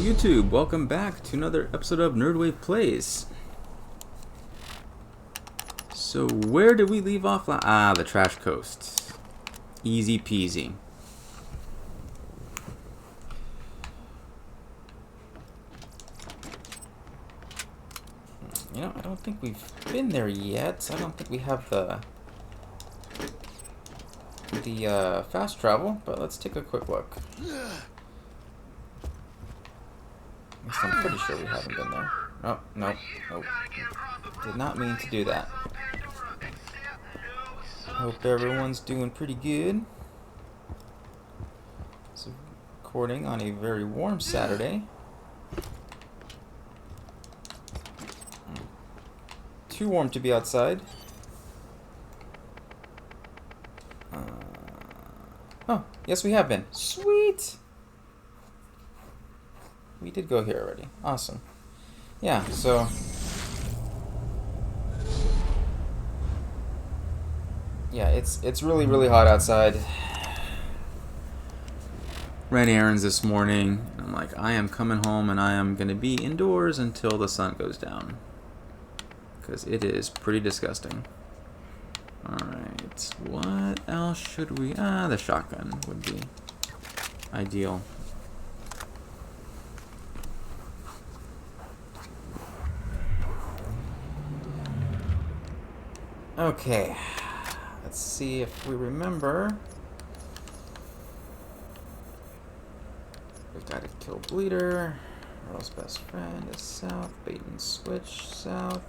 YouTube, welcome back to another episode of Nerdwave Plays. So where did we leave off? The Trash Coast. Easy peasy. You know, I don't think we've been there yet. I don't think we have the fast travel, but let's take a quick look. At least I'm pretty sure we haven't been there. Oh, nope. Did not mean to do that. Hope everyone's doing pretty good. It's recording on a very warm Saturday. Too warm to be outside. Oh, yes we have been. Sweet! We did go here already. Awesome. Yeah, so... yeah, it's really hot outside. Ran errands this morning. I'm like, I am coming home and I am going to be indoors until the sun goes down. Because it is pretty disgusting. Alright, what else should we... the shotgun would be ideal. Okay, let's see if we remember. We've got to kill Bleeder. Earl's best friend is south. Bait and switch south.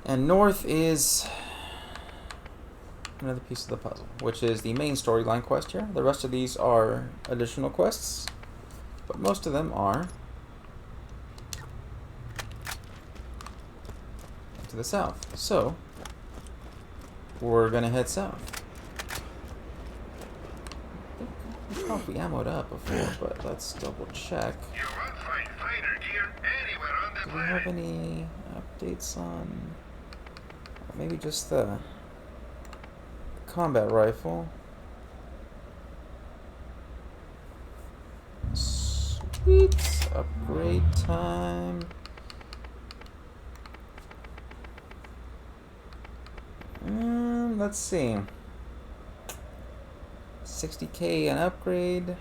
And north is another piece of the puzzle, which is the main storyline quest here. The rest of these are additional quests, but most of them are to the south. So we're gonna head south. I think we probably ammoed up before, but let's double check. Do we have any updates on maybe just the combat rifle? Sweet. Upgrade time. Let's see. 60k an upgrade.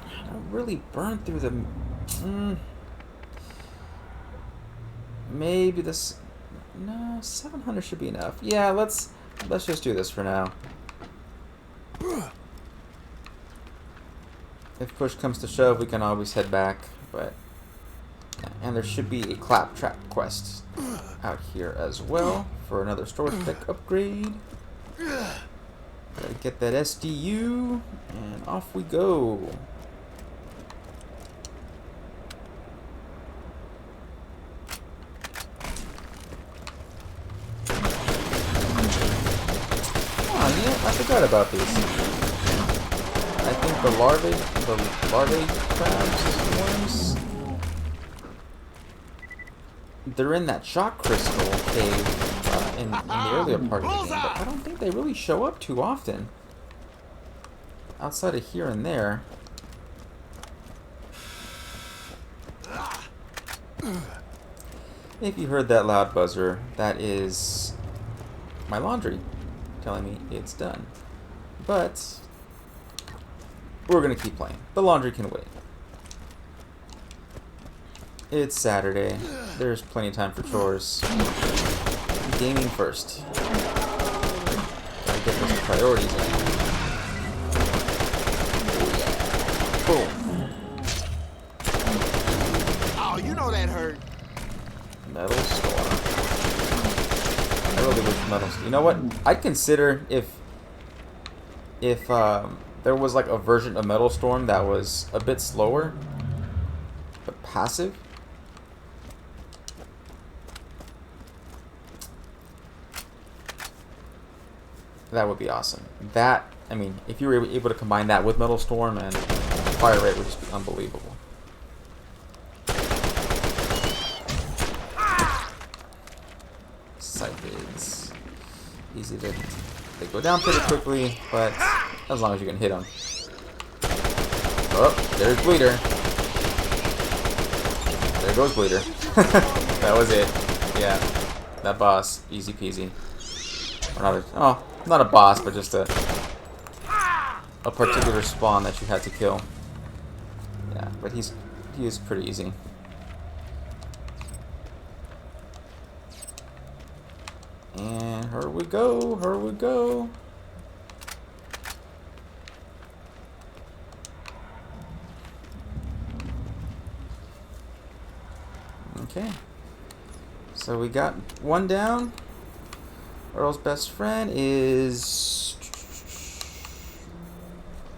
I don't really burn through the... maybe this... no, 700 should be enough. Yeah, let's just do this for now. If push comes to shove, we can always head back, but... and there should be a claptrap quest out here as well for another storage deck upgrade. Gotta get that SDU, and off we go. Oh yeah, I forgot about these. I think the larvae crabs, worms, they're in that shock crystal cave in the earlier part of the game, but I don't think they really show up too often. Outside of here and there. If you heard that loud buzzer, that is my laundry telling me it's done. But we're gonna keep playing. The laundry can wait. It's Saturday. There's plenty of time for chores. Gaming first. Gotta get those priorities in. Boom. Oh, you know that hurt. Metal storm. I really wish metal storm. You know what? I'd consider if there was like a version of Metal Storm that was a bit slower, but passive. That would be awesome. That, I mean, if you were able to combine that with Metal Storm, and fire rate would just be unbelievable. Sight vids. Easy to They go down pretty quickly, but as long as you can hit them. Oh, there's Bleeder. There goes Bleeder. That was it. Yeah, that boss, easy peasy. Or not a boss, but just a particular spawn that you had to kill. Yeah, but he is pretty easy. And here we go, here we go. Okay. So we got one down. Earl's best friend is...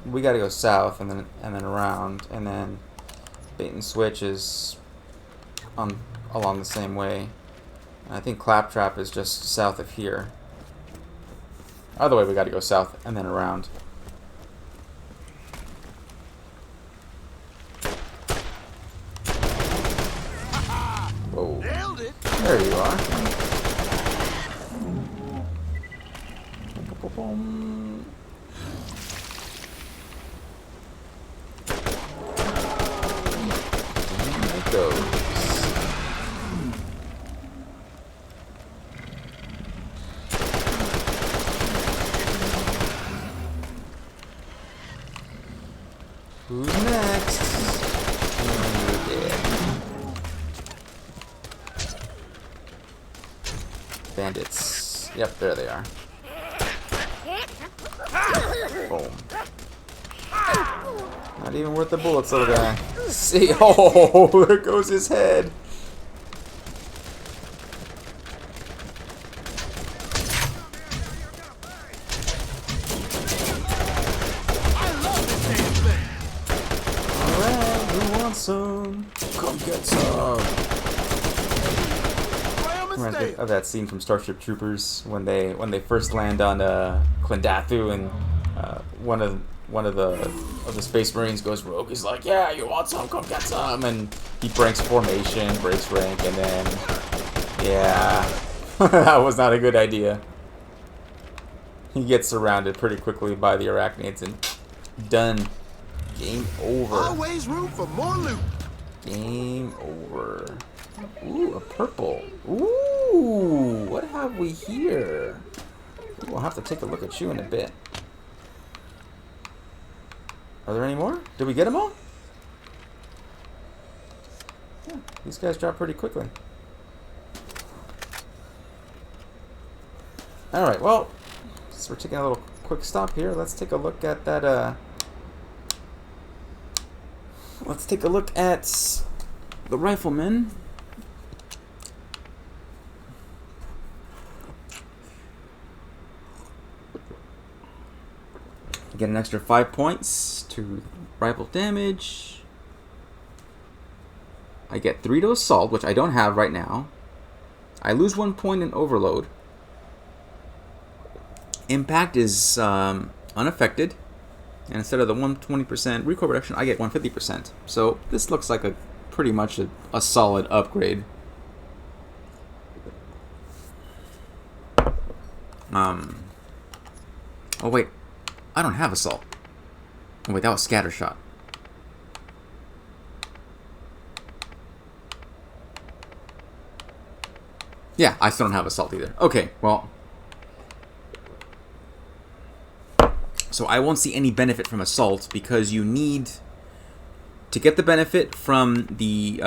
We gotta go south and then around, and then bait and switch is along the same way. I think Claptrap is just south of here. Either way, we gotta go south and then around. Whoa. There you are. There it goes. Who's next? And you're dead. Bandits. Yep, there they are. Boom. Not even worth the bullets, little guy. See? Oh, there goes his head. Alright, who wants some? Come get some. Reminds me of that scene from Starship Troopers when they first land on Klendathu, and one of the Space Marines goes rogue. He's like, "Yeah, you want some? Come get some!" And he breaks formation, breaks rank, and then yeah, that was not a good idea. He gets surrounded pretty quickly by the Arachnids and done. Game over. Always room for more loot. Game over. Ooh, a purple. Ooh, what have we here? We'll have to take a look at you in a bit. Are there any more? Did we get them all? Yeah, these guys drop pretty quickly. Alright, well, so we're taking a little quick stop here. Let's take a look at that, let's take a look at the Rifleman. Get an extra 5 points to rifle damage. I get 3 to assault, which I don't have right now. I lose 1 point in overload. Impact is unaffected. And instead of the 120% recoil reduction, I get 150%. So this looks like a pretty much a solid upgrade. Oh wait, I don't have assault. Oh wait, that was scatter shot. Yeah, I still don't have assault either. Okay, well. So I won't see any benefit from assault because you need to get the benefit from the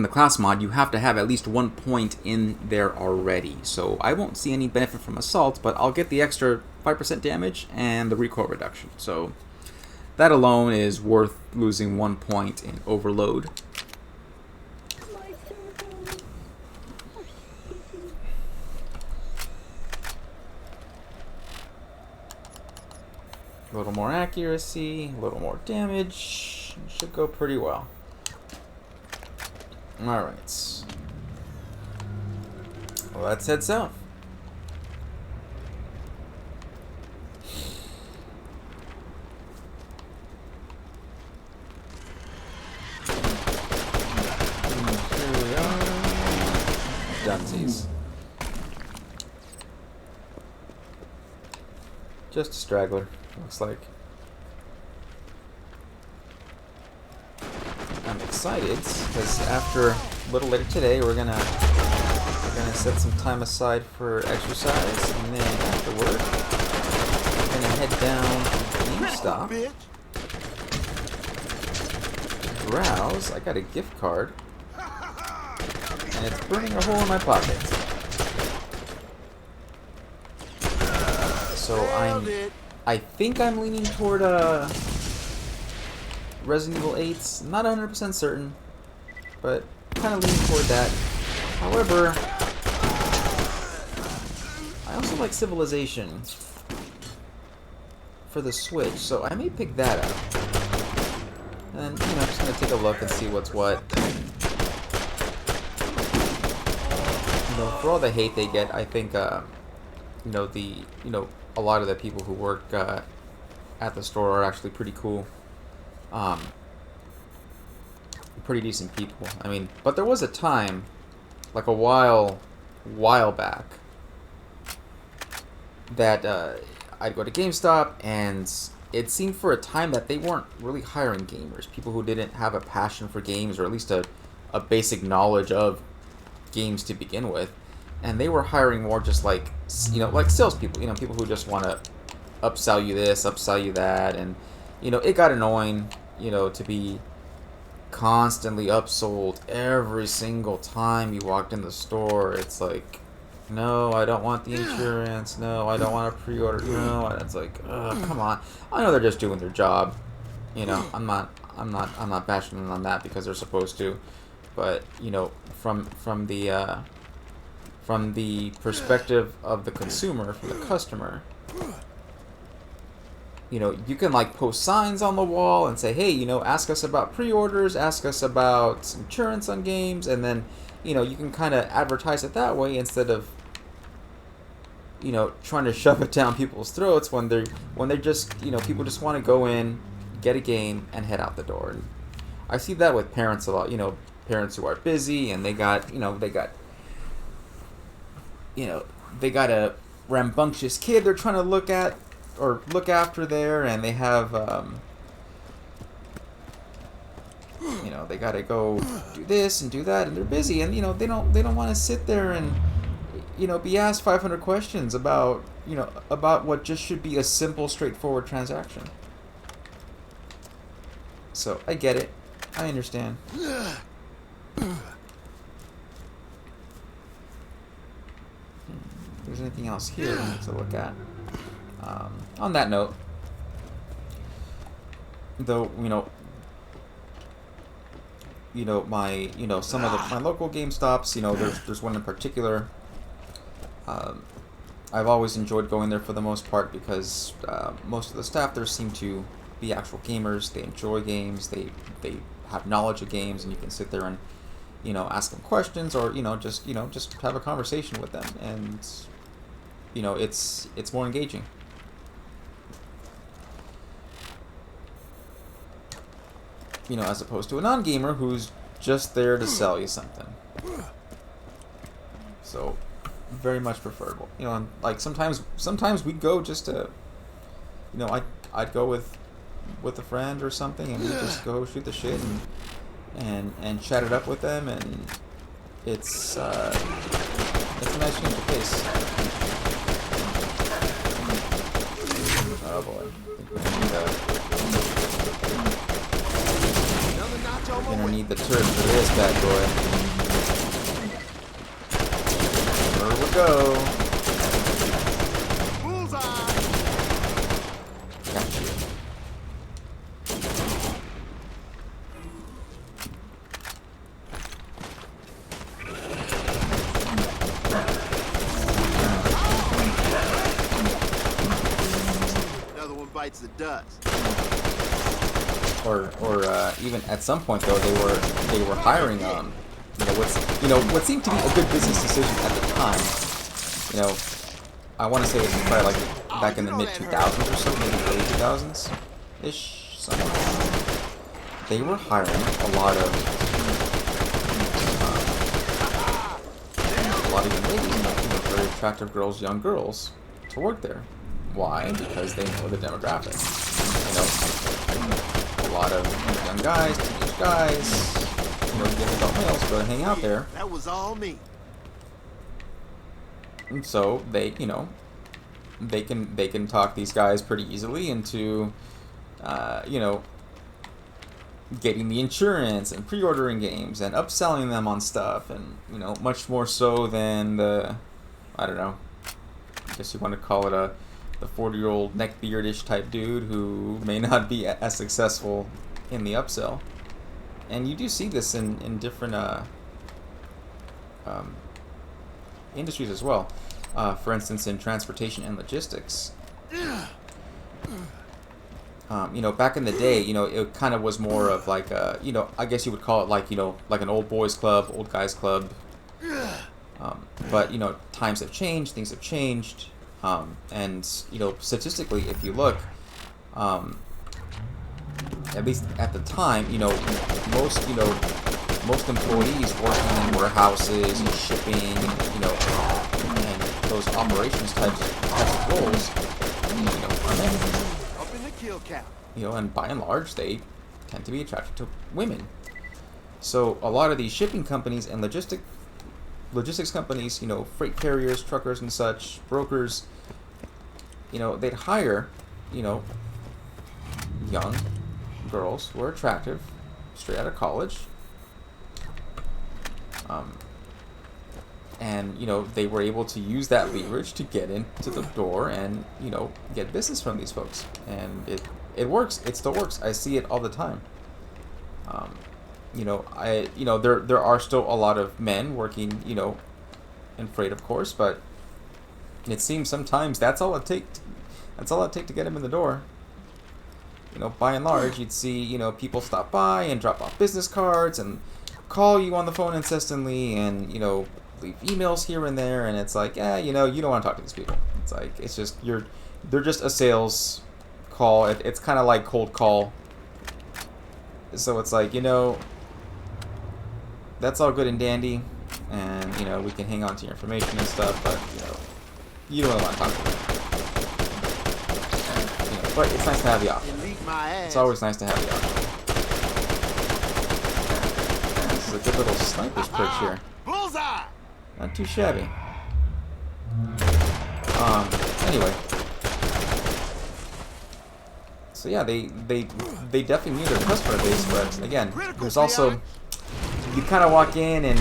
class mod. You have to have at least 1 point in there already. So I won't see any benefit from assault, but I'll get the extra 5% damage and the recoil reduction. So that alone is worth losing 1 point in overload. A little more accuracy, a little more damage. Should go pretty well. Alright. Well, let's head south. Here we are. Dunsies. Just a straggler, looks like. I'm excited because after a little later today, we're gonna set some time aside for exercise, and then afterward, we're gonna head down to GameStop, browse. I got a gift card, and it's burning a hole in my pocket. So I think I'm leaning toward Resident Evil 8's. Not 100% certain, but kind of leaning toward that. However, I also like Civilization for the Switch, so I may pick that up. And I'm just gonna take a look and see what's what. For all the hate they get, I think a lot of the people who work at the store are actually pretty cool. Pretty decent people. I mean, but there was a time, like a while back, that I'd go to GameStop, and it seemed for a time that they weren't really hiring gamers, people who didn't have a passion for games, or at least a basic knowledge of games to begin with, and they were hiring more just like salespeople, people who just want to upsell you this, upsell you that, and it got annoying, to be constantly upsold every single time you walked in the store. It's like, no, I don't want the insurance. No, I don't want to pre-order. And it's like, come on. I know they're just doing their job. I'm not bashing them on that because they're supposed to. But from the perspective of the consumer, from the customer, you can post signs on the wall and say, hey, ask us about pre-orders, ask us about insurance on games, and then, you can kind of advertise it that way instead of, trying to shove it down people's throats when they're just, people just want to go in, get a game, and head out the door. And I see that with parents a lot, parents who are busy and they got a rambunctious kid they're trying to look after there, and they have they gotta go do this and do that, and they're busy, and they don't want to sit there and be asked 500 questions about what just should be a simple, straightforward transaction. So I get it, I understand. If there's anything else here to look at. On that note, though, my some of my local GameStops, there's one in particular. I've always enjoyed going there for the most part because most of the staff there seem to be actual gamers. They enjoy games. They have knowledge of games, and you can sit there and ask them questions, or just have a conversation with them, and it's more engaging. As opposed to a non-gamer who's just there to sell you something. So, very much preferable. And sometimes we'd go just to, I'd go with a friend or something, and we'd just go shoot the shit and chat it up with them, and it's a nice change of pace. Oh boy. Gonna need the turret for this bad boy. Here we go. Bullseye. Gotcha. Another one bites the dust. Or even at some point though they were hiring what seemed to be a good business decision at the time. I want to say this was probably back in the mid 2000s or so, maybe early 2000s ish, something like that. They were hiring a lot of young ladies, very attractive girls, young girls, to work there. Why? Because they know the demographic. A lot of young guys, teenage guys, young adult males go to hang out there. That was all me. And so they can talk these guys pretty easily into, getting the insurance and pre-ordering games and upselling them on stuff, and much more so than the, I don't know, I guess you want to call it the 40-year-old neckbeardish type dude who may not be as successful in the upsell. And you do see this in different industries as well. For instance, in transportation and logistics. Back in the day, it kind of was more of like a, I guess you would call it like, like an old boys club, old guys club. But, times have changed, things have changed. And, statistically, if you look, at least at the time, most employees working in warehouses and shipping, and those operations types of roles, are men. Up in the kill count. And by and large, they tend to be attracted to women. So a lot of these shipping companies and logistics companies, freight carriers, truckers and such, brokers, they'd hire, young girls who are attractive, straight out of college. And, they were able to use that leverage to get into the door and, get business from these folks. And it works. It still works. I see it all the time. There are still a lot of men working, in freight, of course, but it seems sometimes that's all it takes to get them in the door. By and large, you'd see, people stop by and drop off business cards and call you on the phone incessantly and, leave emails here and there, and it's like, you don't want to talk to these people. It's like, they're just a sales call. It's kind of like cold call. So it's like, that's all good and dandy, and, we can hang on to your information and stuff, but, you don't really want to talk to them. But it's nice to have the option. It's always nice to have the option. This is a good little sniper's perch here. Bullseye! Not too shabby. Anyway. So yeah, they definitely knew their customer base, but again, there's also, you kind of walk in and,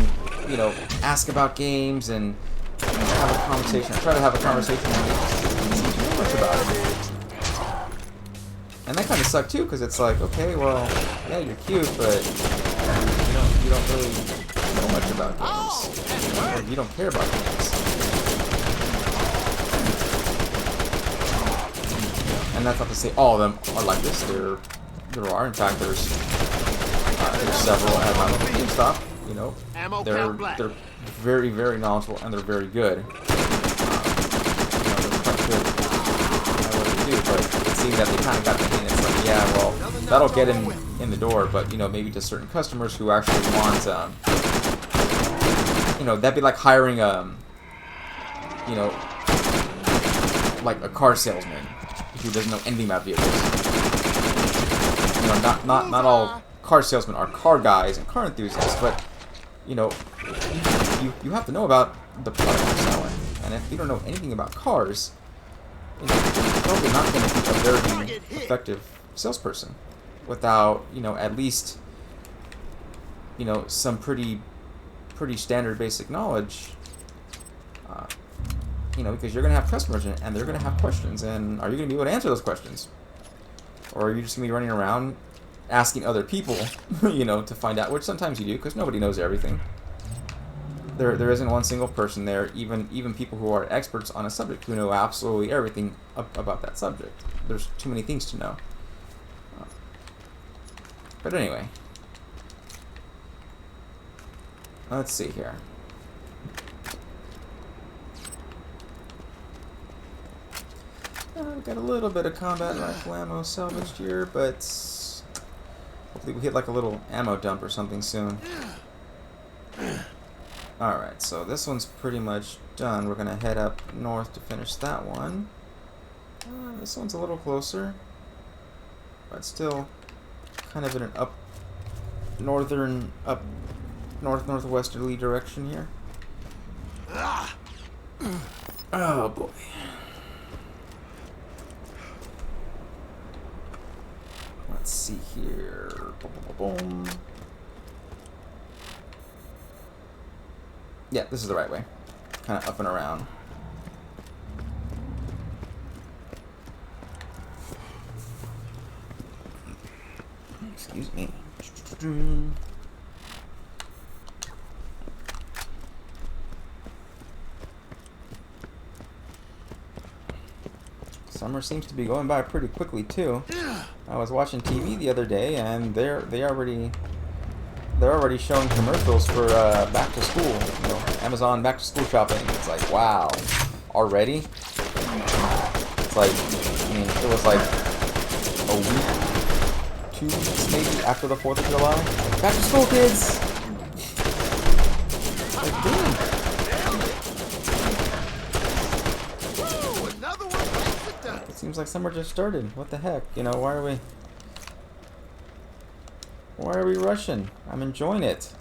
ask about games and have a conversation, try to have a conversation, and they don't seem to know much about it. And that kind of sucked too, because it's like, okay, well, yeah, you're cute, but you don't really know much about games, or you don't care about games. And that's not to say all of them are like this. There are, in fact, there's several at my local GameStop. They're very, very knowledgeable and they're very good. They're quite good at what they do, but it seems that they kind of got the hint. It's like, yeah, well, that'll get him in the door, but maybe to certain customers who actually want, that'd be like hiring like a car salesman who doesn't know anything about vehicles. Not all car salesmen are car guys and car enthusiasts, but you have to know about the product you're selling. And if you don't know anything about cars, you're probably not going to be a very effective salesperson without at least some pretty standard basic knowledge. Because you're going to have customers and they're going to have questions, and are you going to be able to answer those questions? Or are you just going to be running around asking other people, to find out, which sometimes you do, because nobody knows everything. There isn't one single person there, even people who are experts on a subject, who know absolutely everything about that subject. There's too many things to know. But anyway. Let's see here. We got a little bit of combat rifle ammo salvaged here, but hopefully we hit like a little ammo dump or something soon. Alright, so this one's pretty much done. We're going to head up north to finish that one. This one's a little closer, but still kind of in an northwesterly direction here. Oh boy. Let's see here. Boom, boom, boom. Yeah, this is the right way. Kind of up and around. Excuse me. Summer seems to be going by pretty quickly too. I was watching TV the other day, and they're already showing commercials for back to school. You know, Amazon back to school shopping. It's like, wow, already? It's like, I mean, it was like a week, 2 weeks maybe after the 4th of July. Back to school, kids. Like, damn. It seems like summer just started. What the heck? You know, why are we rushing? I'm enjoying it.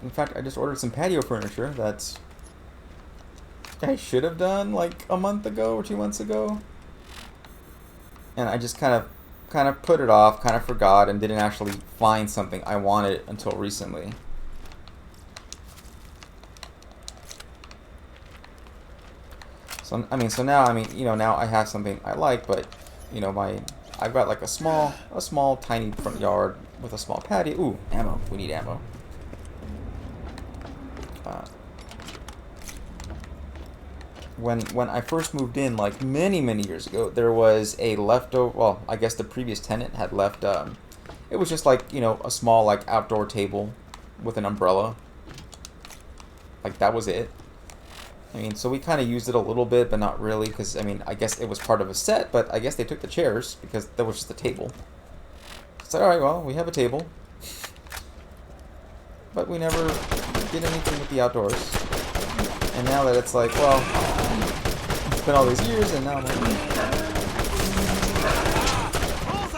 In fact, I just ordered some patio furniture that I should have done like a month ago or 2 months ago, and I just kind of put it off, kind of forgot, and didn't actually find something I wanted until recently. So now, you know, now I have something I like, but, you know, I've got like a small, tiny front yard with a small patio. Ooh, ammo. We need ammo. When I first moved in, like many years ago, there was a leftover. Well, I guess the previous tenant had left. It was just like, you know, a small like outdoor table with an umbrella. Like that was it. I mean, so we kind of used it a little bit, but not really, because, I mean, I guess it was part of a set, but I guess they took the chairs, because that was just a table. It's like, alright, well, we have a table. But we never did anything with the outdoors. And now that it's like, well, it's been all these years, and now I'm like, you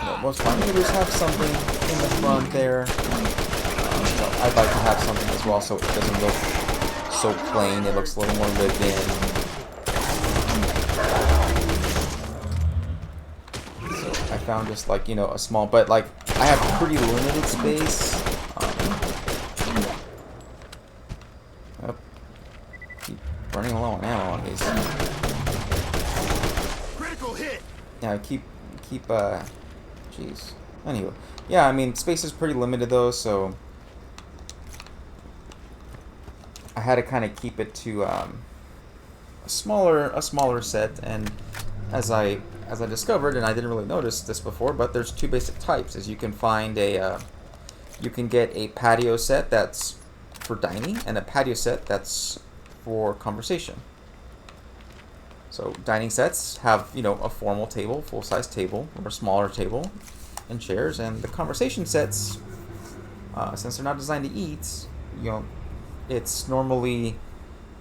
know, most of my neighbors have something in the front there. So I'd like to have something as well, so it doesn't look so plain, it looks a little more lived in. So I found just like, you know, a small, but like I have pretty limited space. Keep running low on ammo on these. Critical hit. Yeah, keep jeez. Anyway, yeah, I mean, space is pretty limited though, so I had to kind of keep it to a smaller set. And as I discovered, and I didn't really notice this before, but there's 2 basic types. Is you can find you can get a patio set that's for dining, and a patio set that's for conversation. So dining sets have, you know, a formal table, full-size table, or a smaller table, and chairs. And the conversation sets, since they're not designed to eat, you know, it's normally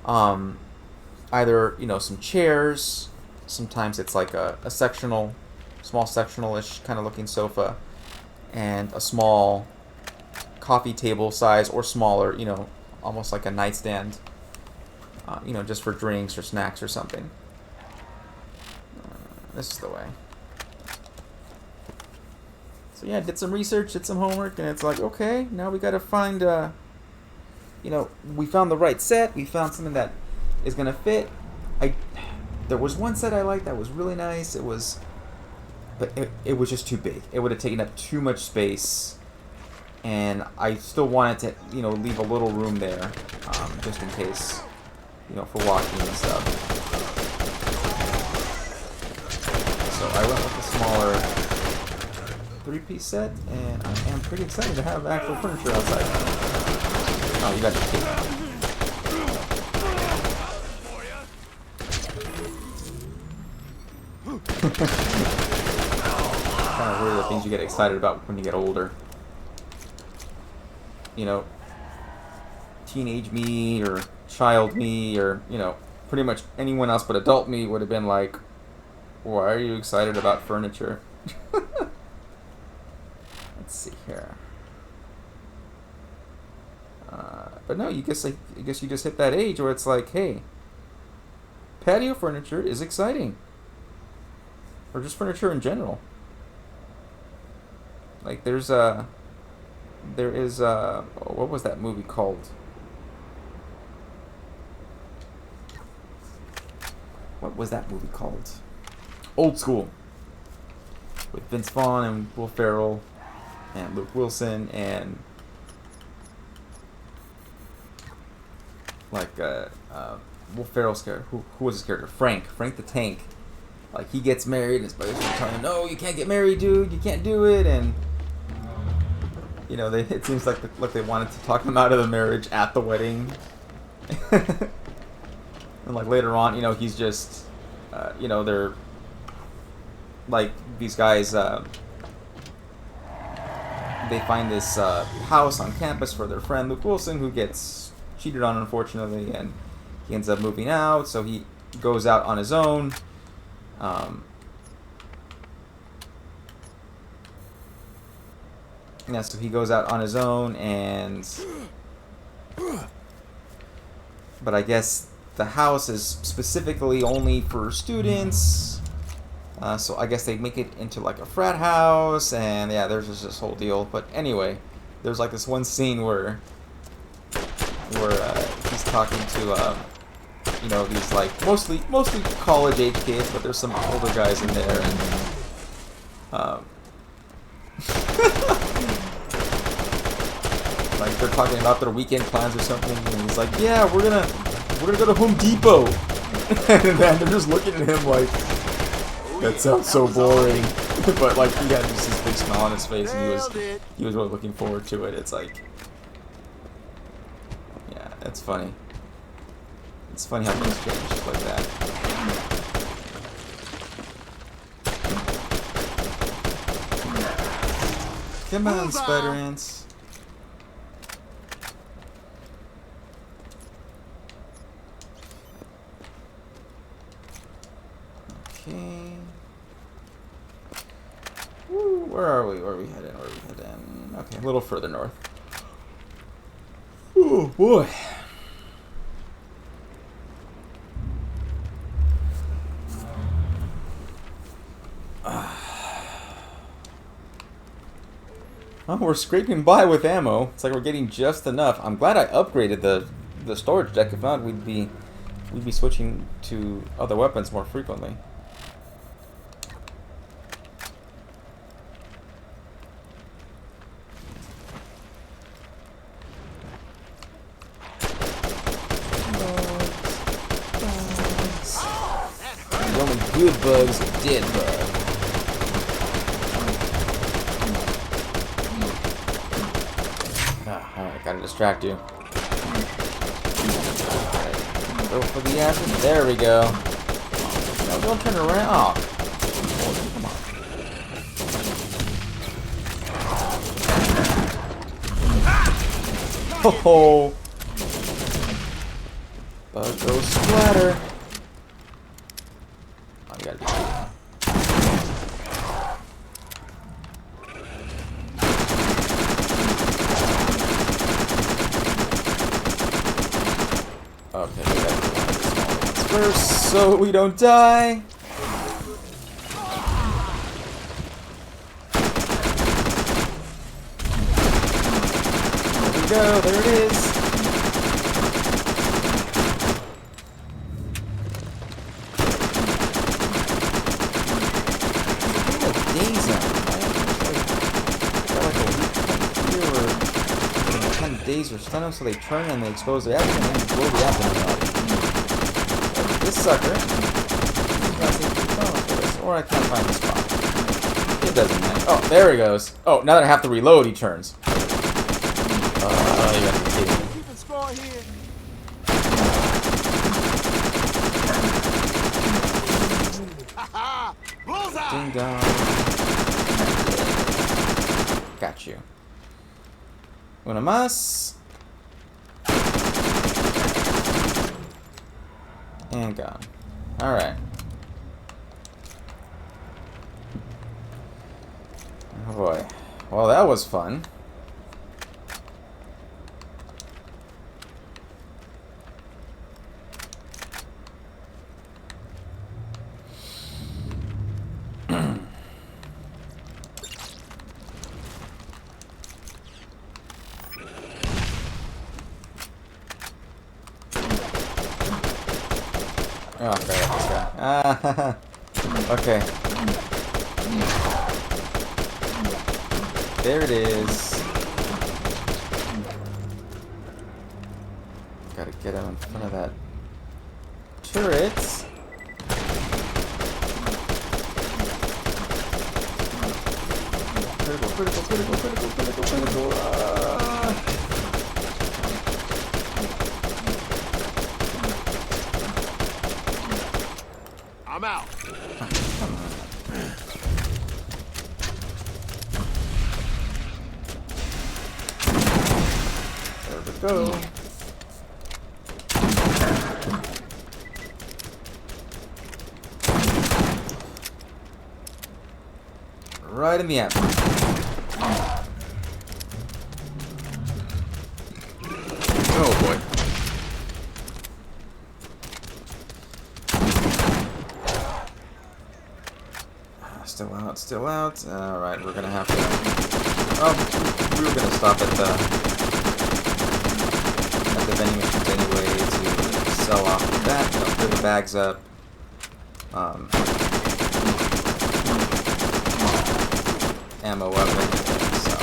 either, you know, some chairs. Sometimes it's like a sectional, small sectional-ish kind of looking sofa, and a small coffee table size or smaller, you know, almost like a nightstand, you know, just for drinks or snacks or something. This is the way. So yeah, did some research, did some homework, and it's like, okay, now we gotta find, you know, we found the right set, we found something that is gonna fit. There was one set I liked that was really nice, but it was just too big. It would have taken up too much space, and I still wanted to, you know, leave a little room there, just in case, you know, for walking and stuff. So I went with the smaller 3-piece set, and I am pretty excited to have actual furniture outside. Oh, you got the key. Kind of weird, the things you get excited about when you get older. You know, teenage me or child me or, you know, pretty much anyone else but adult me would have been like, why are you excited about furniture? Let's see here. But no, I guess you just hit that age where it's like, hey, patio furniture is exciting. Or just furniture in general. Like there is what was that movie called? What was that movie called? Old School. With Vince Vaughn and Will Ferrell and Luke Wilson and like Will Ferrell's character. Who was his character? Frank the Tank. Like he gets married and his buddies are telling him, no, you can't get married, dude, you can't do it, and you know, it seems like they wanted to talk him out of the marriage at the wedding. And like later on, you know, he's just you know, they're like these guys they find this house on campus for their friend Luke Wilson, who gets cheated on, unfortunately, and he ends up moving out, so he goes out on his own. Yeah, so he goes out on his own, and but I guess the house is specifically only for students, so I guess they make it into like a frat house, and yeah, there's just this whole deal. But anyway, there's like this one scene where he's talking to you know, these like mostly college age kids, but there's some older guys in there, and like they're talking about their weekend plans or something, and he's like, yeah, we're gonna go to Home Depot. And then they're just looking at him like, that sounds so boring. But like he had just this big smile on his face, and he was really looking forward to it. It's like, yeah, it's funny. It's funny how things change like that. Come on, spider ants. Okay. Woo, where are we? Where are we heading? Okay, a little further north. Oh boy. Oh, we're scraping by with ammo. It's like we're getting just enough. I'm glad I upgraded the storage deck. If not, we'd be switching to other weapons more frequently. The only good bug's a dead bug. Alright, gotta distract you. Right. Go for the acid. There we go. No, don't turn around. Oh. Come on. Ho ho! Bug goes splatter. Oh, you gotta be kidding. Okay, we gotta do one of the smaller ones first, so we don't die. There we go, there it is. Days or stun them so they turn and they expose the abdomen and then blow the abdomen out. This sucker or I can't find the spot. It doesn't matter. Oh, there he goes. Oh, now that I have to reload, he turns. Oh, you got to be kidding me. Keeping score here. Bullseye. Ding dong. Got you. Una más. And gone. Alright. Oh boy. Well, that was fun. Oh, okay, this guy. Ah, okay. There it is. Gotta get him in front of that turret. Critical. I'm out. Come on. There we go. Right in the apple. Oh boy. Still out. Alright, we're gonna have to... Oh, we were gonna stop at the vending machines anyway to sell off that, fill the bags up. Ammo up and everything, so...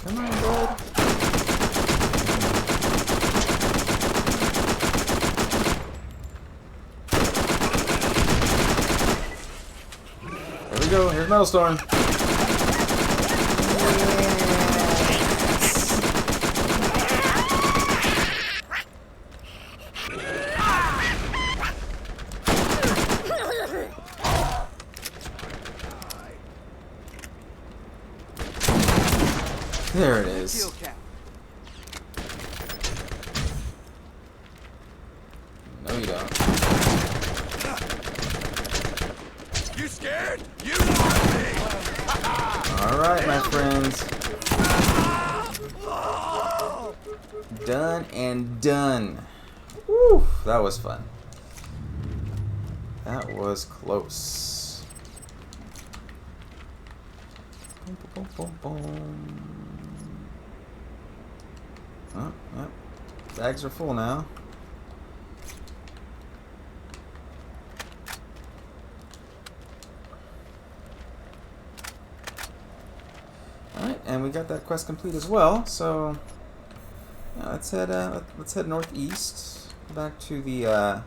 Come on, bud. There we go, here's Metal Storm. There it is. Kill cap. No, you don't. You scared? You want me? Alright, my friends. Done and done. Woo! That was fun. That was close. Boom, boom, boom, boom. Oh, yep. Bags are full now. Alright, and we got that quest complete as well, so let's head northeast back to the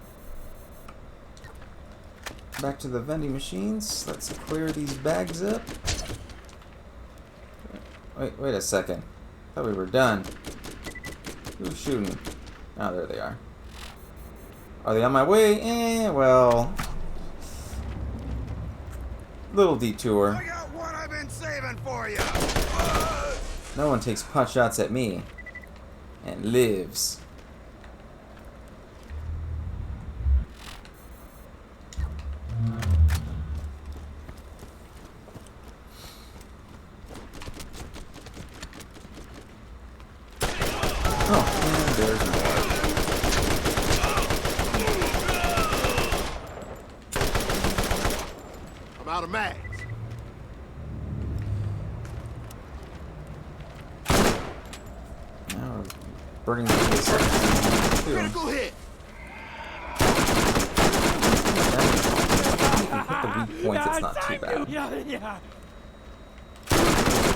vending machines. Let's clear these bags up. Wait a second. Thought we were done. Who's shooting? Oh, there they are. Are they on my way? Well, little detour. I got one I've been saving for you. No one takes pot shots at me and lives. Oh, and there's more. I'm out of mags. Now we're burning the place. Critical hit. You can hit the weak points, it's not too bad.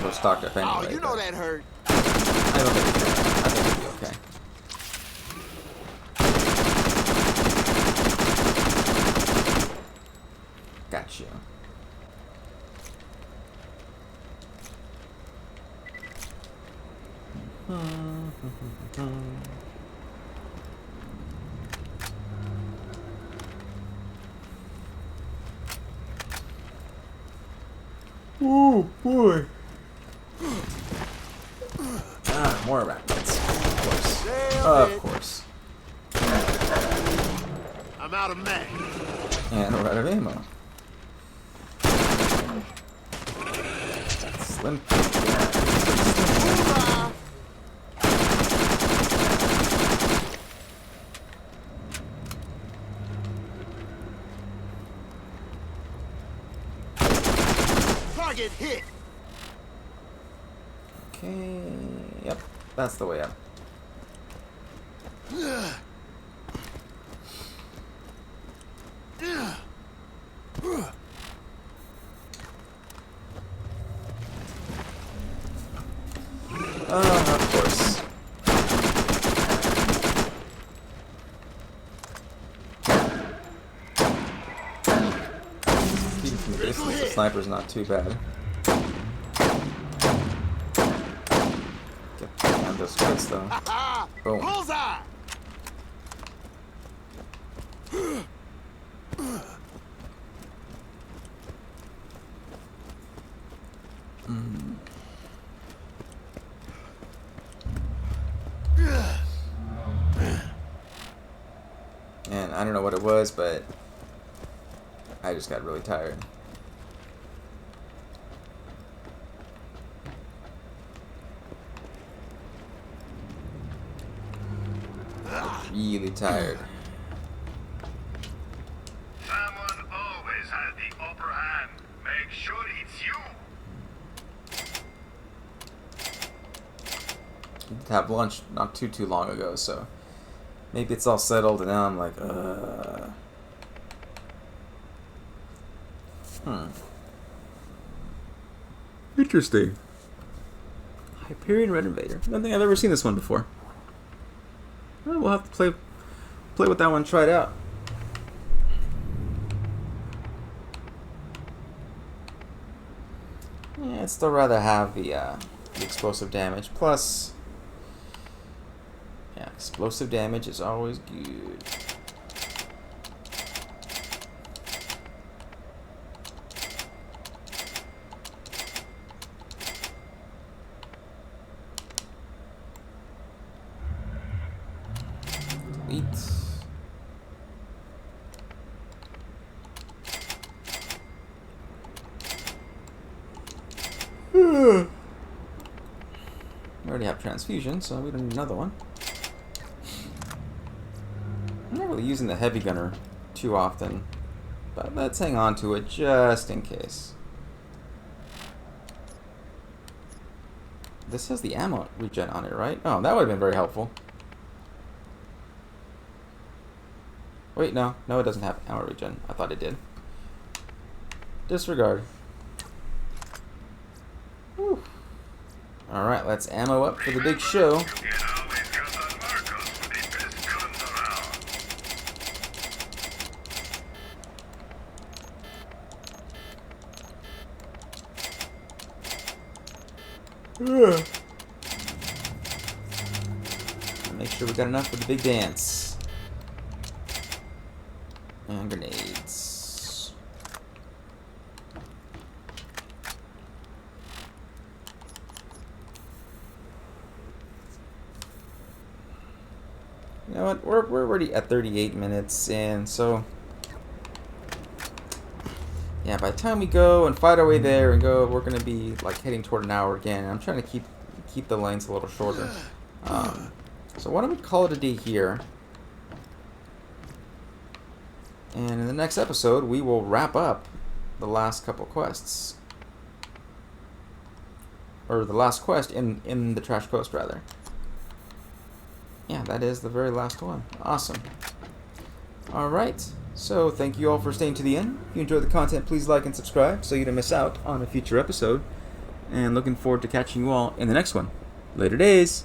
We're stocked up anyway. Oh, you know that hurt. I don't think it's bad. I think it'll be okay. Got you. Oh boy. More rackets. course. Nailed Of course. I'm out of mag. And we're out of ammo. Slim. Hoorah! Target hit. Okay. Yep. That's the way up. Of course. Even from the distance, the sniper's not too bad. Get behind those crits though. Boom. Bullseye. And I don't know what it was, but I just got really tired. Really tired. Someone always has the upper hand. Make sure it's you. Did have lunch not too long ago, so maybe it's all settled, and now I'm like, Interesting. Hyperion Renovator. I don't think I've ever seen this one before. Well, we'll have to play with that one, try it out. Yeah, I'd still rather have the explosive damage. Plus, yeah, explosive damage is always good. Delete. We already have transfusion, so we don't need another one. I'm not really using the heavy gunner too often, but let's hang on to it just in case. This has the ammo regen on it, right? Oh, that would have been very helpful. Wait, no, it doesn't have ammo regen. I thought it did. Disregard. Whew. Alright, let's ammo up for the big show. You can always count on Marcos for the best guns around. Make sure we got enough for the big dance. And grenades. You know what? We're already at 38 minutes, and so yeah, by the time we go and fight our way there and go, we're gonna be like heading toward an hour again. I'm trying to keep the lanes a little shorter. So why don't we call it a day here? And in the next episode, we will wrap up the last couple quests. Or the last quest in the Trash Coast, rather. Yeah, that is the very last one. Awesome. Alright, so thank you all for staying to the end. If you enjoyed the content, please like and subscribe so you don't miss out on a future episode. And looking forward to catching you all in the next one. Later days!